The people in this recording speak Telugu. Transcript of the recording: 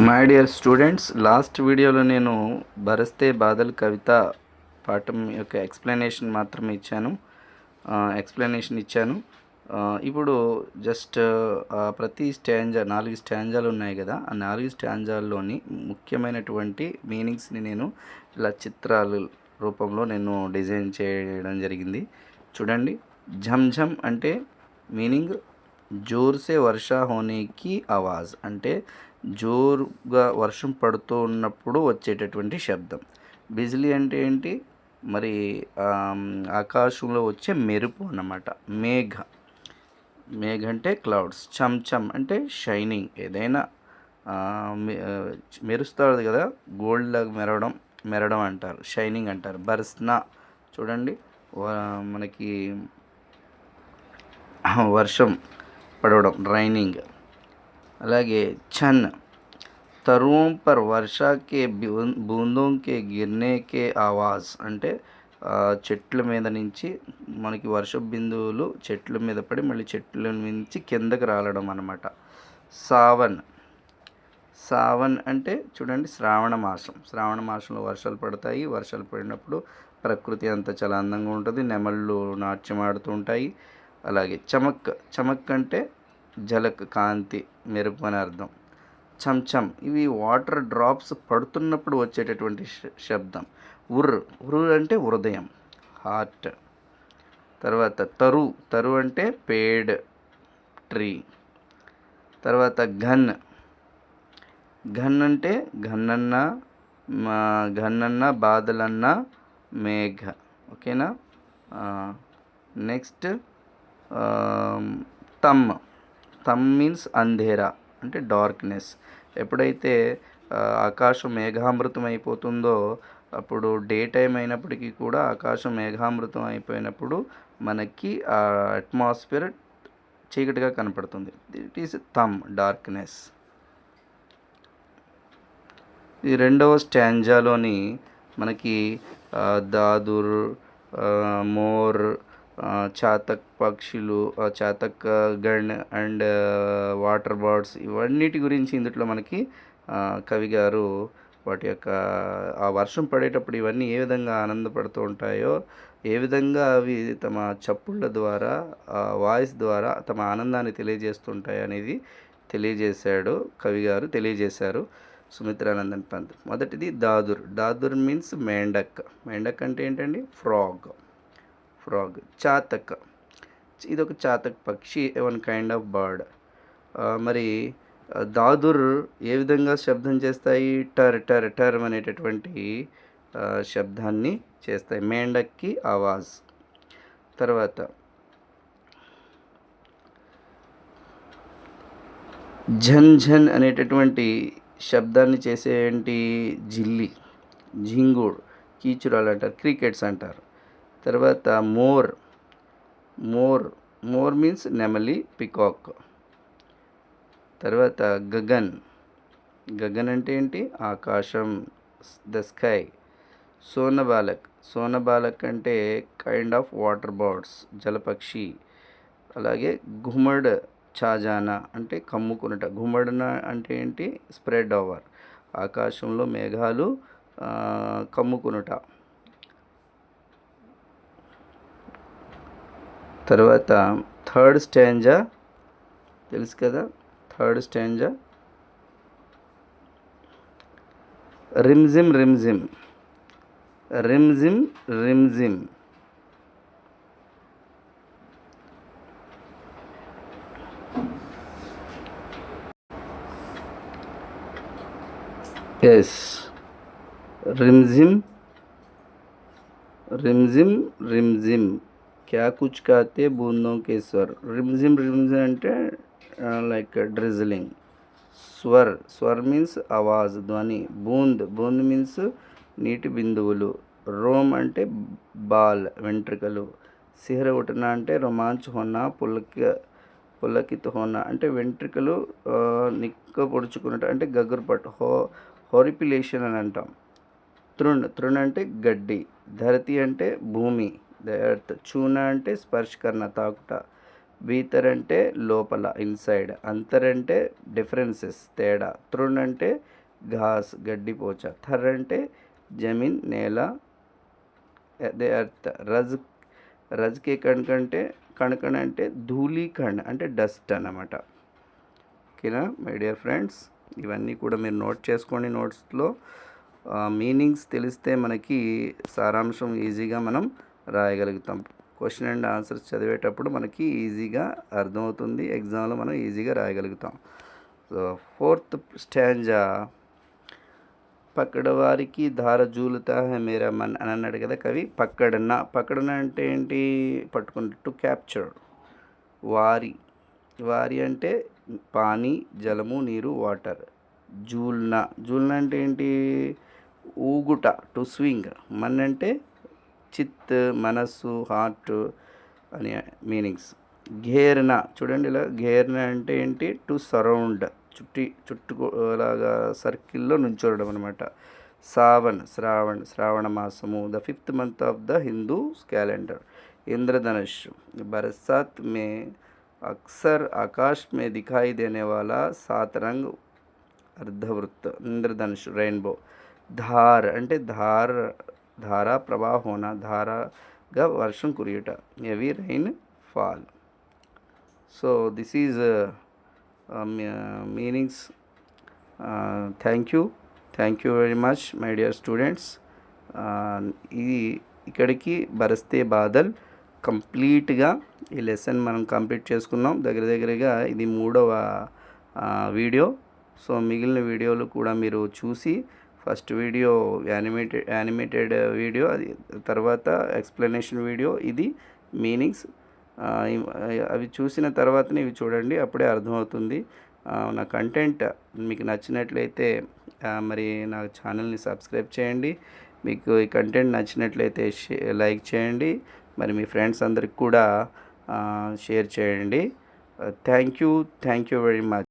మై డియర్ స్టూడెంట్స్, లాస్ట్ వీడియోలో నేను బరస్తే బాదల్ కవిత పాఠం యొక్క ఎక్స్ప్లెనేషన్ ఇచ్చాను. ఇప్పుడు జస్ట్ ప్రతి స్టాంజా 4 స్టాంజాలు ఉన్నాయి కదా, ఆ 4 స్టాంజాల్లోని ముఖ్యమైనటువంటి మీనింగ్స్ని నేను ఇలా చిత్రాల రూపంలో నేను డిజైన్ చేయడం జరిగింది. చూడండి, ఝమ్ ఝమ్ అంటే మీనింగ్ జోర్సే వర్షా హోనేకి ఆవాజ్, అంటే జోరుగా వర్షం పడుతూ ఉన్నప్పుడు వచ్చేటటువంటి శబ్దం. బిజిలీ అంటే ఏంటి? మరి ఆకాశంలో వచ్చే మెరుపు అన్నమాట. మేఘ అంటే క్లౌడ్స్. చమ్ చమ్ అంటే షైనింగ్, ఏదైనా మెరుస్తుంది కదా, గోల్డ్ లాగా మెరడం అంటారు, షైనింగ్ అంటారు. బర్స్నా చూడండి, మనకి వర్షం పడవడం, రైనింగ్. అలాగే ఛన్ తరువుం పర్ వర్షా కే బూందోం కే గిర్నే కే ఆవాజ్, అంటే చెట్ల మీద నుంచి మనకి వర్ష బిందువులు చెట్ల మీద పడి మళ్ళీ చెట్ల నుంచి కిందకి రాలడం అన్నమాట. సావన్ అంటే చూడండి, శ్రావణ మాసంలో వర్షాలు పడతాయి. వర్షాలు పడినప్పుడు ప్రకృతి అంతా చాలా అందంగా ఉంటుంది, నెమళ్ళు నాట్యం ఆడుతూ ఉంటాయి. అలాగే చమక్ అంటే జలక్, కాంతి, మెరుపు అని అర్థం. చమ్ ఇవి వాటర్ డ్రాప్స్ పడుతున్నప్పుడు వచ్చేటటువంటి శబ్దం. ఉర్ అంటే హృదయం, హార్ట్. తర్వాత తరు అంటే పేడ్, ట్రీ. తర్వాత ఘన్ అంటే ఘన్నన్న, బాదలన్న, మేఘ. ఓకేనా? నెక్స్ట్ తమ్ మీన్స్ అంధేరా, అంటే డార్క్నెస్. ఎప్పుడైతే ఆకాశం మేఘామృతం అయిపోతుందో, అప్పుడు డే టైం అయినప్పటికీ కూడా ఆకాశం మేఘామృతం అయిపోయినప్పుడు మనకి ఆ అట్మాస్ఫియర్ చీకటిగా కనపడుతుంది. It is darkness. ఈ రెండవ స్టాంజాలోని మనకి దాదుర్, మోర్, చాతక్ పక్షులు, చాతక్ గణ్ అండ్ వాటర్ బర్డ్స్, ఇవన్నిటి గురించి ఇందులో మనకి కవి గారు వాటి యొక్క ఆ వర్షం పడేటప్పుడు ఇవన్నీ ఏ విధంగా ఆనందపడుతూ ఉంటాయో, ఏ విధంగా అవి తమ చప్పుళ్ళ ద్వారా, వాయిస్ ద్వారా తమ ఆనందాన్ని తెలియజేస్తుంటాయి అనేది కవి గారు తెలియజేశారు. సుమిత్రానందన్ పంత్. మొదటిది దాదుర్ మీన్స్ మేండక్ అంటే ఏంటండి? ఫ్రాగ్. చాతక్, ఇది ఒక చాతక్ పక్షి, వన్ కైండ్ ఆఫ్ బర్డ్. మరి దాదుర్ ఏ విధంగా శబ్దం చేస్తాయి? టర్ అనేటటువంటి శబ్దాన్ని చేస్తాయి. మేండక్కి ఆవాజ్. తర్వాత ఝన్ అనేటటువంటి శబ్దాన్ని చేసే ఏంటి? జిల్లి, ఝింగుడ్, కీచురాలు అంటారు, క్రికెట్స్ అంటారు. తర్వాత మోర్ మీన్స్ నెమలి, పికాక్. తర్వాత గగన్ అంటే ఏంటి? ఆకాశం, ద స్కై. సోనబాలక్ అంటే కైండ్ ఆఫ్ వాటర్ బర్డ్స్, జలపక్షి. అలాగే ఘుమడ్ చాజానా అంటే కమ్ముకునుట. ఘుమడ్న అంటే ఏంటి? స్ప్రెడ్ ఓవర్, ఆకాశంలో మేఘాలు కమ్ముకునుట. తర్వాత థర్డ్ స్టాంజా తెలుసు కదా, థర్డ్ స్టాంజా రిమ్జిమ్ ఎస్, रिमझिम क्या कुछ कहते बूंदों के स्वर. रिमझिम అంటే లైక్ డ్రిజిలింగ్. స్వర్ మీన్స్ ఆవాజ్, ధ్వని. బూంద్ మీన్స్ నీటి బిందువులు. రోమ్ అంటే బాల్, వెంట్రుకలు. సిహర ఉఠనా అంటే రోమాంచ్ హోనా, పులకిత్ హోనా అంటే వెంట్రుకలు నిక్కపొడుచుకున్నట్టు, అంటే గగురు పట్టు. హోరిపిలేషన్ అని అంటాం. తృణ్ అంటే గడ్డి. ధరతి అంటే భూమి, ద ఎర్త్. చూన అంటే స్పర్శకరణ, తాకుట. భీతర్ అంటే లోపల ఇన్సైడ్, అంతర్ అంటే డిఫరెన్సెస్ తేడా, తృణ్ అంటే ఘాస్ గడ్డిపోచ, థర్ అంటే జమీన్ నేల అదే అర్త్, రజ్కే కణకంటే కణకణ అంటే ధూళీకణ్ అంటే డస్ట్ అన్నమాట. ఓకేనా మై డియర్ ఫ్రెండ్స్, ఇవన్నీ కూడా మీరు నోట్ చేసుకోండి. నోట్స్లో మీనింగ్స్ తెలిస్తే మనకి సారాంశం ఈజీగా మనం రాయగలుగుతాం. క్వశ్చన్ అండ్ ఆన్సర్స్ చదివేటప్పుడు మనకి ఈజీగా అర్థమవుతుంది, ఎగ్జామ్లో మనం ఈజీగా రాయగలుగుతాం. సో 4th స్టాంజా, పక్కడవారికి ధార జూలుతా హై మేరా మన్ అని అన్నాడు కదా కవి. పక్కడన అంటే ఏంటి? పట్టుకుని, టు క్యాప్చర్. వారి అంటే పానీ, జలము, నీరు, వాటర్. జూల్నా అంటే ఏంటి? ఊగుట, టు స్వింగ్. మన్ అంటే చిత్, మనస్సు, హార్ట్ అని మీనింగ్స్. ఘేర్న చూడండి, ఇలా ఘేర్న అంటే ఏంటి? టు సరౌండ్, చుట్టులాగా సర్కిల్లో నుంచోవడం అనమాట. శ్రావణ మాసము, the 5th month of the Hindus calendar. ఇంద్రధనుష్, బరసాత్ మే అక్సర్ ఆకాశ్ మే దిఖాయి దేనే వాలా 7 రంగ్ అర్ధవృత్. ఇంద్రధనుష్ రెయిన్బో. ధార్ అంటే ధారా ప్రవాహ హోనా, ధారాగా వర్షం కురియుట, heavy rainfall. So this is meanings. Thank you very much my dear students. ఇది ఇక్కడికి బరస్తే బాదల్ కంప్లీట్గా ఈ లెసన్ మనం కంప్లీట్ చేసుకున్నాం. దగ్గరగా ఇది 3వ వీడియో. సో మిగిలిన వీడియోలు కూడా మీరు చూసి, ఫస్ట్ వీడియో యానిమేటెడ్ వీడియో, అది తర్వాత ఎక్స్ప్లెనేషన్ వీడియో, ఇది మీనింగ్స్. అవి చూసిన తర్వాతనే ఇవి చూడండి, అప్పుడే అర్థమవుతుంది. నా కంటెంట్ మీకు నచ్చినట్లయితే మరి నా ఛానల్ని సబ్స్క్రైబ్ చేయండి. మీకు ఈ కంటెంట్ నచ్చినట్లయితే లైక్ చేయండి, మరి మీ ఫ్రెండ్స్ అందరికి కూడా షేర్ చేయండి. Thank you very much.